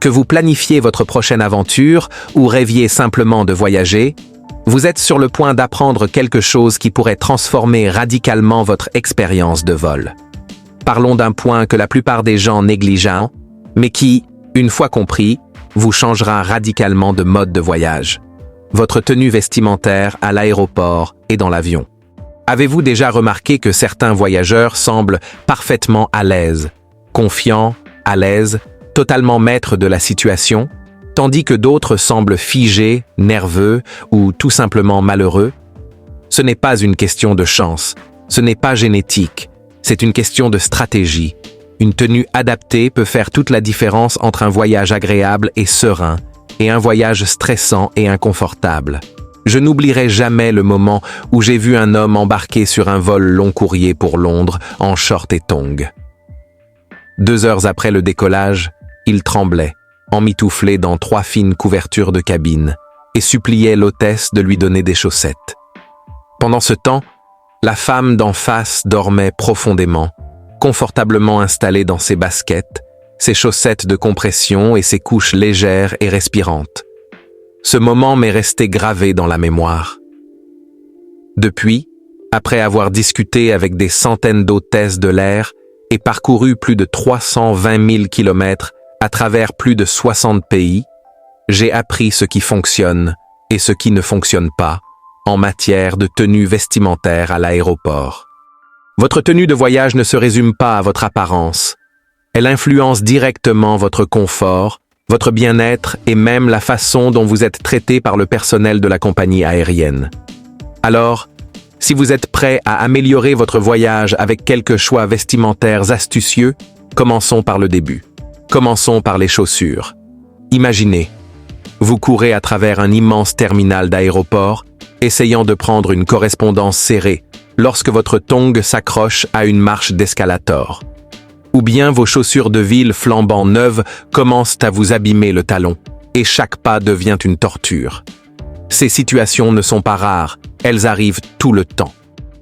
Que vous planifiez votre prochaine aventure ou rêviez simplement de voyager, vous êtes sur le point d'apprendre quelque chose qui pourrait transformer radicalement votre expérience de vol. Parlons d'un point que la plupart des gens négligent, mais qui, une fois compris, vous changera radicalement de mode de voyage. Votre tenue vestimentaire à l'aéroport et dans l'avion. Avez-vous déjà remarqué que certains voyageurs semblent parfaitement à l'aise, confiants, à l'aise, totalement maîtres de la situation, tandis que d'autres semblent figés, nerveux ou tout simplement malheureux? Ce n'est pas une question de chance, ce n'est pas génétique, c'est une question de stratégie. Une tenue adaptée peut faire toute la différence entre un voyage agréable et serein et un voyage stressant et inconfortable. Je n'oublierai jamais le moment où j'ai vu un homme embarquer sur un vol long courrier pour Londres en short et tongs. 2 heures après le décollage, il tremblait, emmitouflé dans 3 fines couvertures de cabine, et suppliait l'hôtesse de lui donner des chaussettes. Pendant ce temps, la femme d'en face dormait profondément, confortablement installée dans ses baskets, ses chaussettes de compression et ses couches légères et respirantes. Ce moment m'est resté gravé dans la mémoire. Depuis, après avoir discuté avec des centaines d'hôtesses de l'air et parcouru plus de 320 000 kilomètres à travers plus de 60 pays, j'ai appris ce qui fonctionne et ce qui ne fonctionne pas en matière de tenue vestimentaire à l'aéroport. Votre tenue de voyage ne se résume pas à votre apparence. Elle influence directement votre confort, votre bien-être et même la façon dont vous êtes traité par le personnel de la compagnie aérienne. Alors, si vous êtes prêt à améliorer votre voyage avec quelques choix vestimentaires astucieux, commençons par le début. Commençons par les chaussures. Imaginez, vous courez à travers un immense terminal d'aéroport, essayant de prendre une correspondance serrée lorsque votre tongue s'accroche à une marche d'escalator. Ou bien vos chaussures de ville flambant neuves commencent à vous abîmer le talon, et chaque pas devient une torture. Ces situations ne sont pas rares, elles arrivent tout le temps.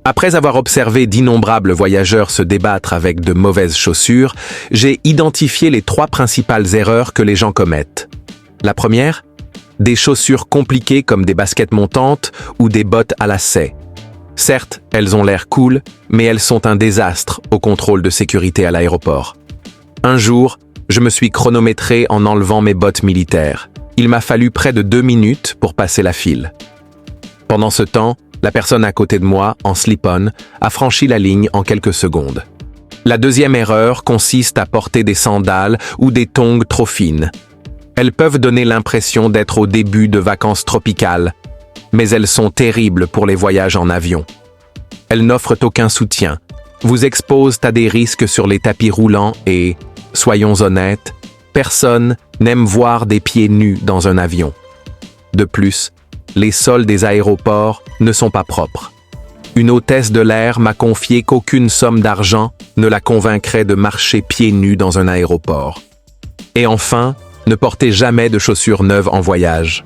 Après avoir observé d'innombrables voyageurs se débattre avec de mauvaises chaussures, j'ai identifié les 3 principales erreurs que les gens commettent. La première, des chaussures compliquées comme des baskets montantes ou des bottes à lacets. Certes, elles ont l'air cool, mais elles sont un désastre au contrôle de sécurité à l'aéroport. Un jour, je me suis chronométré en enlevant mes bottes militaires. Il m'a fallu près de 2 minutes pour passer la file. Pendant ce temps, la personne à côté de moi, en slip-on, a franchi la ligne en quelques secondes. La deuxième erreur consiste à porter des sandales ou des tongs trop fines. Elles peuvent donner l'impression d'être au début de vacances tropicales, mais elles sont terribles pour les voyages en avion. Elles n'offrent aucun soutien, vous exposent à des risques sur les tapis roulants et, soyons honnêtes, personne n'aime voir des pieds nus dans un avion. De plus, les sols des aéroports ne sont pas propres. Une hôtesse de l'air m'a confié qu'aucune somme d'argent ne la convaincrait de marcher pieds nus dans un aéroport. Et enfin, ne portez jamais de chaussures neuves en voyage.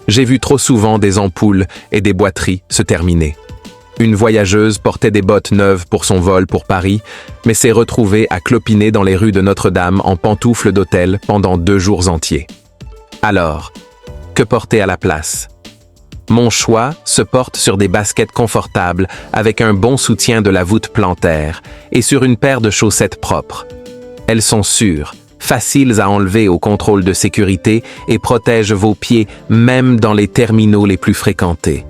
J'ai vu trop souvent des ampoules et des boiteries se terminer. Une voyageuse portait des bottes neuves pour son vol pour Paris, mais s'est retrouvée à clopiner dans les rues de Notre-Dame en pantoufles d'hôtel pendant 2 jours entiers. Alors, que porter à la place? Mon choix se porte sur des baskets confortables avec un bon soutien de la voûte plantaire et sur une paire de chaussettes propres. Elles sont sûres, faciles à enlever au contrôle de sécurité et protègent vos pieds même dans les terminaux les plus fréquentés.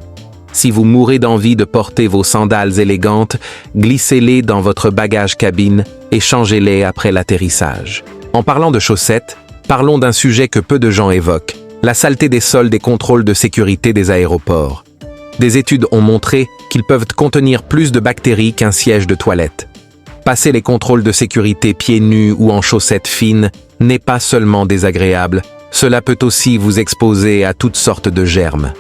Si vous mourrez d'envie de porter vos sandales élégantes, glissez-les dans votre bagage cabine et changez-les après l'atterrissage. En parlant de chaussettes, parlons d'un sujet que peu de gens évoquent, la saleté des sols des contrôles de sécurité des aéroports. Des études ont montré qu'ils peuvent contenir plus de bactéries qu'un siège de toilette. Passer les contrôles de sécurité pieds nus ou en chaussettes fines n'est pas seulement désagréable, cela peut aussi vous exposer à toutes sortes de germes.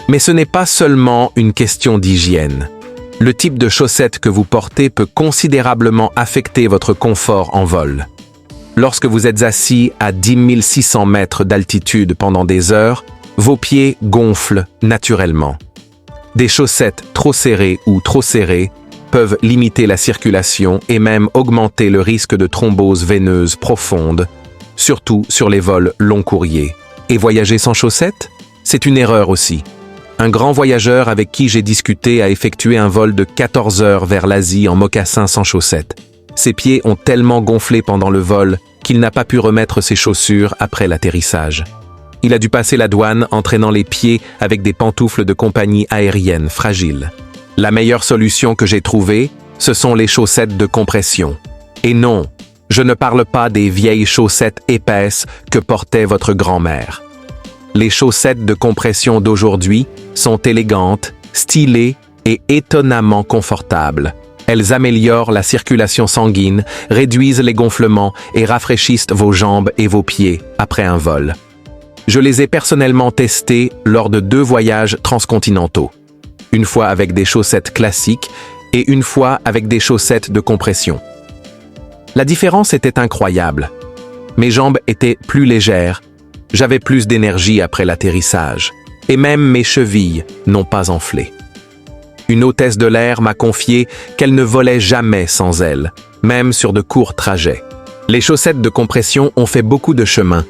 Mais ce n'est pas seulement une question d'hygiène. Le type de chaussettes que vous portez peut considérablement affecter votre confort en vol. Lorsque vous êtes assis à 10 600 mètres d'altitude pendant des heures, vos pieds gonflent naturellement. Des chaussettes trop serrées ou trop serrées peuvent limiter la circulation et même augmenter le risque de thrombose veineuse profonde, surtout sur les vols long courriers. Et voyager sans chaussettes? C'est une erreur aussi. Un grand voyageur avec qui j'ai discuté a effectué un vol de 14 heures vers l'Asie en mocassins sans chaussettes. Ses pieds ont tellement gonflé pendant le vol qu'il n'a pas pu remettre ses chaussures après l'atterrissage. Il a dû passer la douane en traînant les pieds avec des pantoufles de compagnie aérienne fragiles. La meilleure solution que j'ai trouvée, ce sont les chaussettes de compression. Et non, je ne parle pas des vieilles chaussettes épaisses que portait votre grand-mère. Les chaussettes de compression d'aujourd'hui sont élégantes, stylées et étonnamment confortables. Elles améliorent la circulation sanguine, réduisent les gonflements et rafraîchissent vos jambes et vos pieds après un vol. Je les ai personnellement testées lors de 2 voyages transcontinentaux. Une fois avec des chaussettes classiques et une fois avec des chaussettes de compression. La différence était incroyable. Mes jambes étaient plus légères, j'avais plus d'énergie après l'atterrissage, et même mes chevilles n'ont pas enflé. Une hôtesse de l'air m'a confié qu'elle ne volait jamais sans elles, même sur de courts trajets. Les chaussettes de compression ont fait beaucoup de chemin.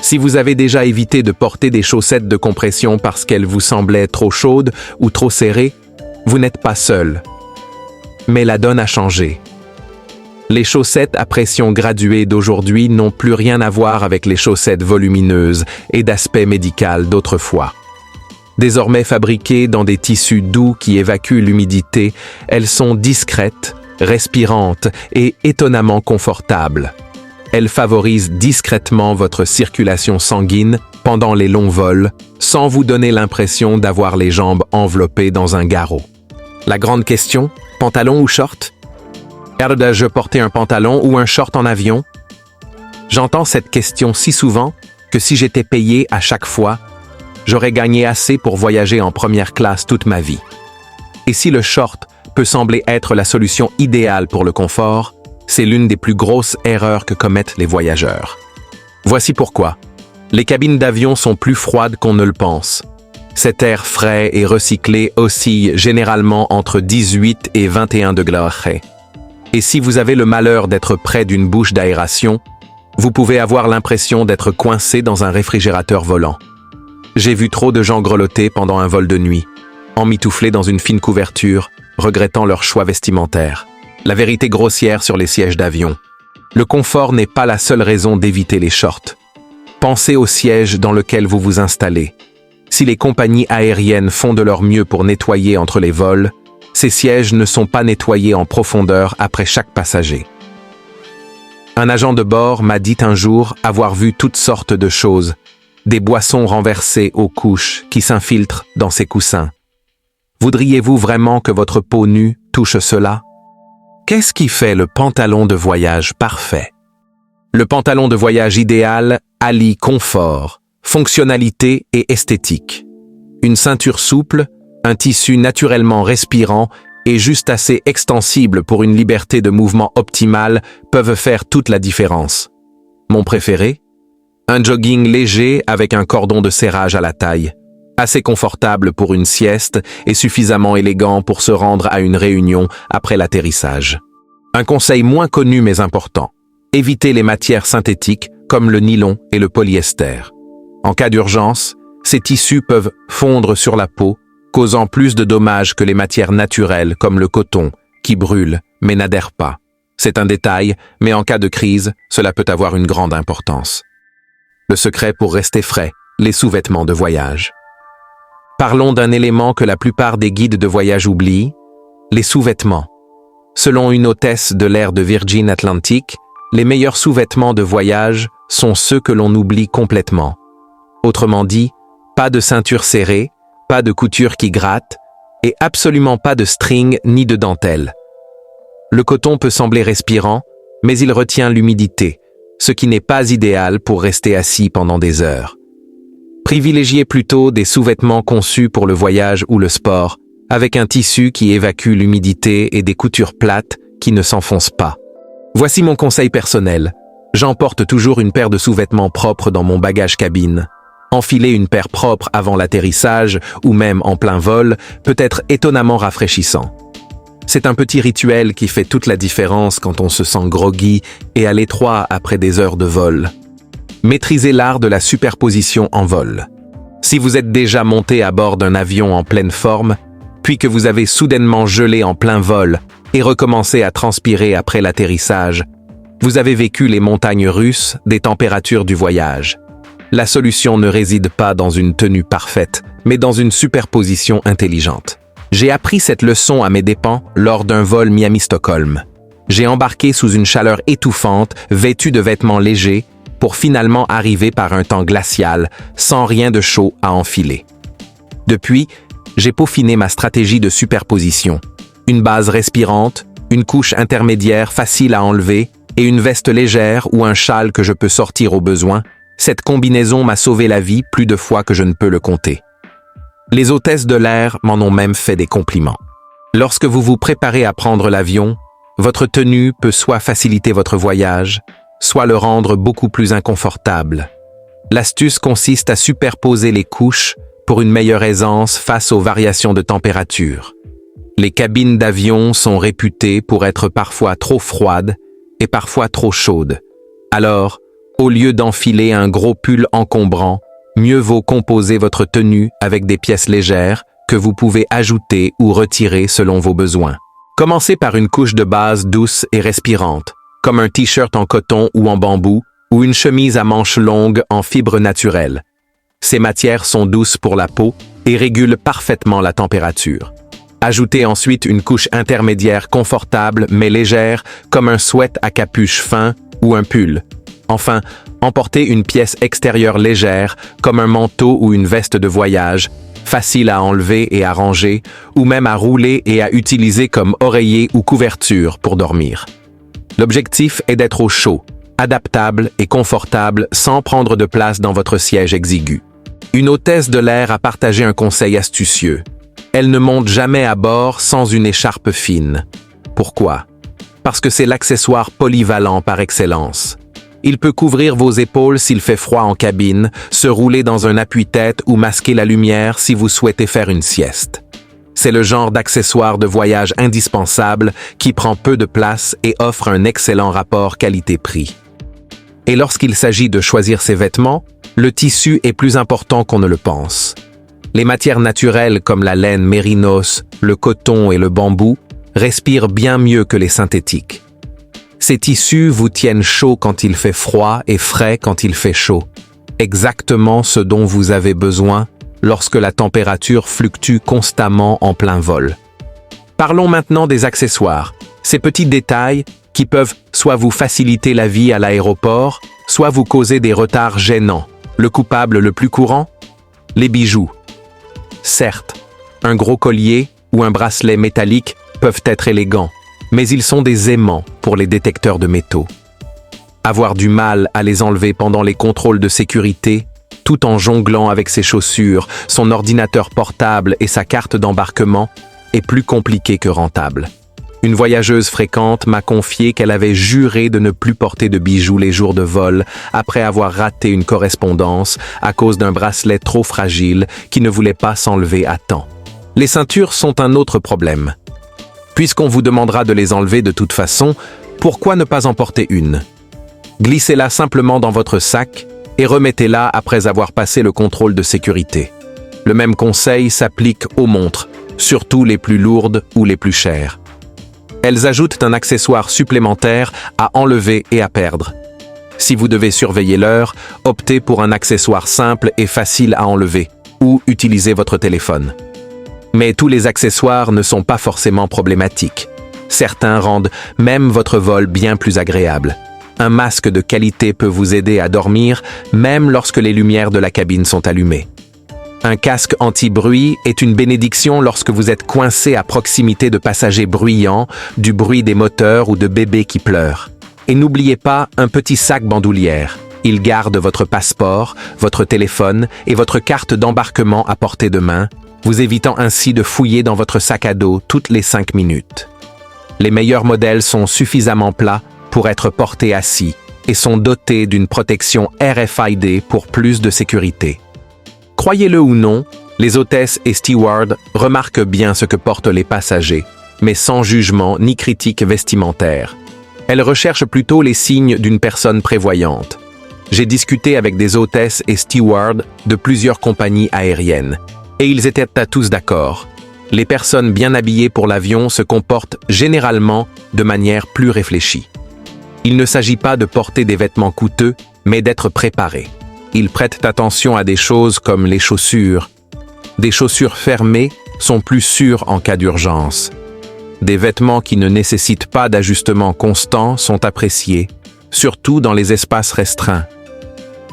Si vous avez déjà évité de porter des chaussettes de compression parce qu'elles vous semblaient trop chaudes ou trop serrées, vous n'êtes pas seul. Mais la donne a changé. Les chaussettes à pression graduée d'aujourd'hui n'ont plus rien à voir avec les chaussettes volumineuses et d'aspect médical d'autrefois. Désormais fabriquées dans des tissus doux qui évacuent l'humidité, elles sont discrètes, respirantes et étonnamment confortables. Elles favorisent discrètement votre circulation sanguine pendant les longs vols, sans vous donner l'impression d'avoir les jambes enveloppées dans un garrot. La grande question, pantalon ou short? Dois-je porter un pantalon ou un short en avion? J'entends cette question si souvent que si j'étais payé à chaque fois, j'aurais gagné assez pour voyager en première classe toute ma vie. Et si le short peut sembler être la solution idéale pour le confort, c'est l'une des plus grosses erreurs que commettent les voyageurs. Voici pourquoi. Les cabines d'avion sont plus froides qu'on ne le pense. Cet air frais et recyclé oscille généralement entre 18 et 21 degrés. Et si vous avez le malheur d'être près d'une bouche d'aération, vous pouvez avoir l'impression d'être coincé dans un réfrigérateur volant. J'ai vu trop de gens grelotter pendant un vol de nuit, emmitouflés dans une fine couverture, regrettant leur choix vestimentaire. La vérité grossière sur les sièges d'avion. Le confort n'est pas la seule raison d'éviter les shorts. Pensez au siège dans lequel vous vous installez. Si les compagnies aériennes font de leur mieux pour nettoyer entre les vols, ces sièges ne sont pas nettoyés en profondeur après chaque passager. Un agent de bord m'a dit un jour avoir vu toutes sortes de choses, des boissons renversées aux couches qui s'infiltrent dans ces coussins. Voudriez-vous vraiment que votre peau nue touche cela? Qu'est-ce qui fait le pantalon de voyage parfait? Le pantalon de voyage idéal allie confort, fonctionnalité et esthétique. Une ceinture souple, un tissu naturellement respirant et juste assez extensible pour une liberté de mouvement optimale peuvent faire toute la différence. Mon préféré? Un jogging léger avec un cordon de serrage à la taille. Assez confortable pour une sieste et suffisamment élégant pour se rendre à une réunion après l'atterrissage. Un conseil moins connu mais important. Évitez les matières synthétiques comme le nylon et le polyester. En cas d'urgence, ces tissus peuvent fondre sur la peau, causant plus de dommages que les matières naturelles comme le coton, qui brûle mais n'adhère pas. C'est un détail, mais en cas de crise, cela peut avoir une grande importance. Le secret pour rester frais, les sous-vêtements de voyage. Parlons d'un élément que la plupart des guides de voyage oublient, les sous-vêtements. Selon une hôtesse de l'air de Virgin Atlantic, les meilleurs sous-vêtements de voyage sont ceux que l'on oublie complètement. Autrement dit, pas de ceinture serrée, pas de couture qui gratte, et absolument pas de string ni de dentelle. Le coton peut sembler respirant, mais il retient l'humidité, ce qui n'est pas idéal pour rester assis pendant des heures. Privilégiez plutôt des sous-vêtements conçus pour le voyage ou le sport, avec un tissu qui évacue l'humidité et des coutures plates qui ne s'enfoncent pas. Voici mon conseil personnel. J'emporte toujours une paire de sous-vêtements propres dans mon bagage cabine. Enfiler une paire propre avant l'atterrissage ou même en plein vol peut être étonnamment rafraîchissant. C'est un petit rituel qui fait toute la différence quand on se sent groggy et à l'étroit après des heures de vol. Maîtrisez l'art de la superposition en vol. Si vous êtes déjà monté à bord d'un avion en pleine forme, puis que vous avez soudainement gelé en plein vol et recommencé à transpirer après l'atterrissage, vous avez vécu les montagnes russes des températures du voyage. La solution ne réside pas dans une tenue parfaite, mais dans une superposition intelligente. J'ai appris cette leçon à mes dépens lors d'un vol Miami-Stockholm. J'ai embarqué sous une chaleur étouffante, vêtu de vêtements légers, pour finalement arriver par un temps glacial, sans rien de chaud à enfiler. Depuis, j'ai peaufiné ma stratégie de superposition. Une base respirante, une couche intermédiaire facile à enlever et une veste légère ou un châle que je peux sortir au besoin. Cette combinaison m'a sauvé la vie plus de fois que je ne peux le compter. Les hôtesses de l'air m'en ont même fait des compliments. Lorsque vous vous préparez à prendre l'avion, votre tenue peut soit faciliter votre voyage, soit le rendre beaucoup plus inconfortable. L'astuce consiste à superposer les couches pour une meilleure aisance face aux variations de température. Les cabines d'avion sont réputées pour être parfois trop froides et parfois trop chaudes. Alors, au lieu d'enfiler un gros pull encombrant, mieux vaut composer votre tenue avec des pièces légères que vous pouvez ajouter ou retirer selon vos besoins. Commencez par une couche de base douce et respirante, comme un t-shirt en coton ou en bambou, ou une chemise à manches longues en fibre naturelle. Ces matières sont douces pour la peau et régulent parfaitement la température. Ajoutez ensuite une couche intermédiaire confortable mais légère, comme un sweat à capuche fin ou un pull. Enfin, emportez une pièce extérieure légère, comme un manteau ou une veste de voyage, facile à enlever et à ranger, ou même à rouler et à utiliser comme oreiller ou couverture pour dormir. L'objectif est d'être au chaud, adaptable et confortable sans prendre de place dans votre siège exigu. Une hôtesse de l'air a partagé un conseil astucieux. Elle ne monte jamais à bord sans une écharpe fine. Pourquoi? Parce que c'est l'accessoire polyvalent par excellence. Il peut couvrir vos épaules s'il fait froid en cabine, se rouler dans un appuie-tête ou masquer la lumière si vous souhaitez faire une sieste. C'est le genre d'accessoire de voyage indispensable qui prend peu de place et offre un excellent rapport qualité-prix. Et lorsqu'il s'agit de choisir ses vêtements, le tissu est plus important qu'on ne le pense. Les matières naturelles comme la laine mérinos, le coton et le bambou respirent bien mieux que les synthétiques. Ces tissus vous tiennent chaud quand il fait froid et frais quand il fait chaud. Exactement ce dont vous avez besoin lorsque la température fluctue constamment en plein vol. Parlons maintenant des accessoires, ces petits détails qui peuvent soit vous faciliter la vie à l'aéroport, soit vous causer des retards gênants. Le coupable le plus courant? Les bijoux. Certes, un gros collier ou un bracelet métallique peuvent être élégants, mais ils sont des aimants pour les détecteurs de métaux. Avoir du mal à les enlever pendant les contrôles de sécurité, tout en jonglant avec ses chaussures, son ordinateur portable et sa carte d'embarquement, est plus compliqué que rentable. Une voyageuse fréquente m'a confié qu'elle avait juré de ne plus porter de bijoux les jours de vol après avoir raté une correspondance à cause d'un bracelet trop fragile qui ne voulait pas s'enlever à temps. Les ceintures sont un autre problème. Puisqu'on vous demandera de les enlever de toute façon, pourquoi ne pas en porter une? Glissez-la simplement dans votre sac et remettez-la après avoir passé le contrôle de sécurité. Le même conseil s'applique aux montres, surtout les plus lourdes ou les plus chères. Elles ajoutent un accessoire supplémentaire à enlever et à perdre. Si vous devez surveiller l'heure, optez pour un accessoire simple et facile à enlever, ou utilisez votre téléphone. Mais tous les accessoires ne sont pas forcément problématiques. Certains rendent même votre vol bien plus agréable. Un masque de qualité peut vous aider à dormir, même lorsque les lumières de la cabine sont allumées. Un casque anti-bruit est une bénédiction lorsque vous êtes coincé à proximité de passagers bruyants, du bruit des moteurs ou de bébés qui pleurent. Et n'oubliez pas un petit sac bandoulière. Il garde votre passeport, votre téléphone et votre carte d'embarquement à portée de main, vous évitant ainsi de fouiller dans votre sac à dos toutes les 5 minutes. Les meilleurs modèles sont suffisamment plats pour être portés assis et sont dotés d'une protection RFID pour plus de sécurité. Croyez-le ou non, les hôtesses et stewards remarquent bien ce que portent les passagers, mais sans jugement ni critique vestimentaire. Elles recherchent plutôt les signes d'une personne prévoyante. J'ai discuté avec des hôtesses et stewards de plusieurs compagnies aériennes, et ils étaient à tous d'accord. Les personnes bien habillées pour l'avion se comportent généralement de manière plus réfléchie. Il ne s'agit pas de porter des vêtements coûteux, mais d'être préparé. Ils prêtent attention à des choses comme les chaussures. Des chaussures fermées sont plus sûres en cas d'urgence. Des vêtements qui ne nécessitent pas d'ajustement constant sont appréciés, surtout dans les espaces restreints.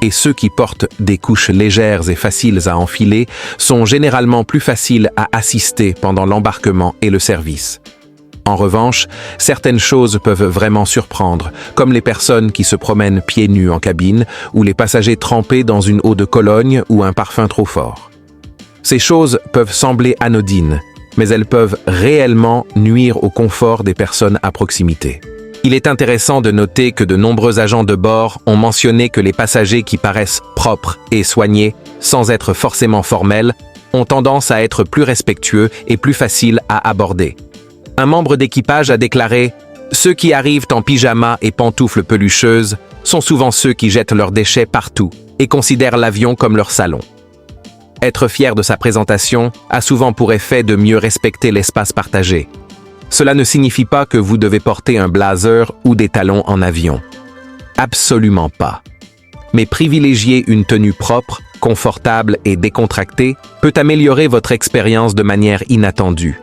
Et ceux qui portent des couches légères et faciles à enfiler sont généralement plus faciles à assister pendant l'embarquement et le service. En revanche, certaines choses peuvent vraiment surprendre, comme les personnes qui se promènent pieds nus en cabine ou les passagers trempés dans une eau de Cologne ou un parfum trop fort. Ces choses peuvent sembler anodines, mais elles peuvent réellement nuire au confort des personnes à proximité. Il est intéressant de noter que de nombreux agents de bord ont mentionné que les passagers qui paraissent propres et soignés, sans être forcément formels, ont tendance à être plus respectueux et plus faciles à aborder. Un membre d'équipage a déclaré « Ceux qui arrivent en pyjama et pantoufles pelucheuses sont souvent ceux qui jettent leurs déchets partout et considèrent l'avion comme leur salon. » Être fier de sa présentation a souvent pour effet de mieux respecter l'espace partagé. Cela ne signifie pas que vous devez porter un blazer ou des talons en avion. Absolument pas. Mais privilégier une tenue propre, confortable et décontractée peut améliorer votre expérience de manière inattendue.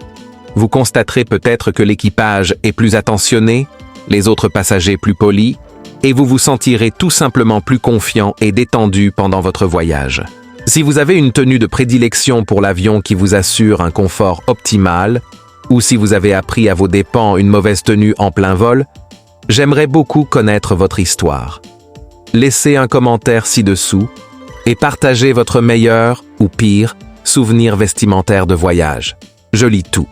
Vous constaterez peut-être que l'équipage est plus attentionné, les autres passagers plus polis, et vous vous sentirez tout simplement plus confiant et détendu pendant votre voyage. Si vous avez une tenue de prédilection pour l'avion qui vous assure un confort optimal, ou si vous avez appris à vos dépens une mauvaise tenue en plein vol, j'aimerais beaucoup connaître votre histoire. Laissez un commentaire ci-dessous et partagez votre meilleur ou pire souvenir vestimentaire de voyage. Je lis tout.